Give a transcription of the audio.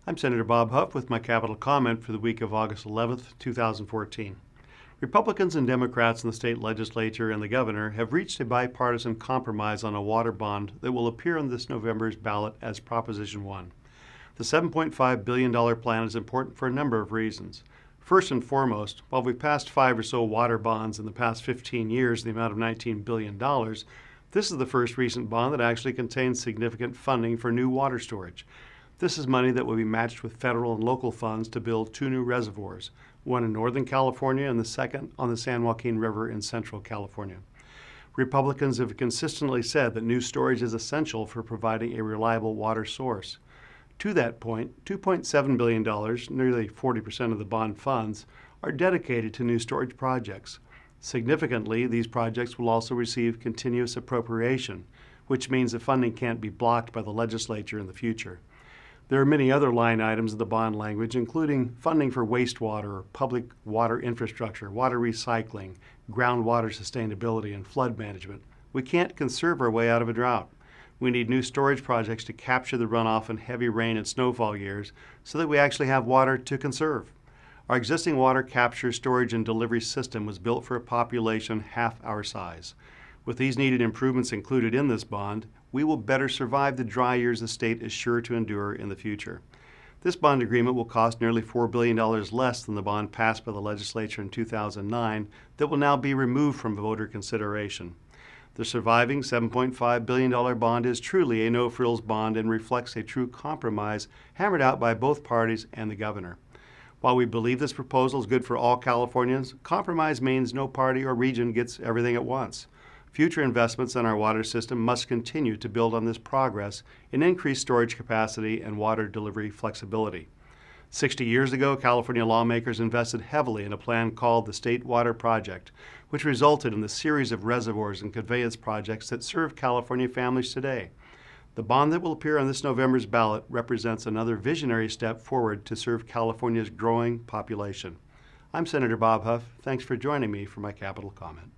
I'm Senator Bob Huff with my capital comment for the week of August 11th, 2014. Republicans and Democrats in the state legislature and the governor have reached a bipartisan compromise on a water bond that will appear on this November's ballot as Proposition 1. The $7.5 billion plan is important for a number of reasons. First and foremost, while we've passed 5 or so water bonds in the past 15 years, the amount of $19 billion, this is the first recent bond that actually contains significant funding for new water storage. This is money that will be matched with federal and local funds to build 2 new reservoirs, one in Northern California and the second on the San Joaquin River in Central California. Republicans have consistently said that new storage is essential for providing a reliable water source. To that point, $2.7 billion, nearly 40% of the bond funds, are dedicated to new storage projects. Significantly, these projects will also receive continuous appropriation, which means that funding can't be blocked by the legislature in the future. There are many other line items in the bond language, including funding for wastewater, public water infrastructure, water recycling, groundwater sustainability, and flood management. We can't conserve our way out of a drought. We need new storage projects to capture the runoff in heavy rain and snowfall years so that we actually have water to conserve. Our existing water capture, storage, and delivery system was built for a population half our size. With these needed improvements included in this bond, we will better survive the dry years the state is sure to endure in the future. This bond agreement will cost nearly $4 billion less than the bond passed by the legislature in 2009 that will now be removed from voter consideration. The surviving $7.5 billion bond is truly a no-frills bond and reflects a true compromise hammered out by both parties and the governor. While we believe this proposal is good for all Californians, compromise means no party or region gets everything at once. Future investments in our water system must continue to build on this progress and increase storage capacity and water delivery flexibility. 60 years ago, California lawmakers invested heavily in a plan called the State Water Project, which resulted in the series of reservoirs and conveyance projects that serve California families today. The bond that will appear on this November's ballot represents another visionary step forward to serve California's growing population. I'm Senator Bob Huff. Thanks for joining me for my Capitol comment.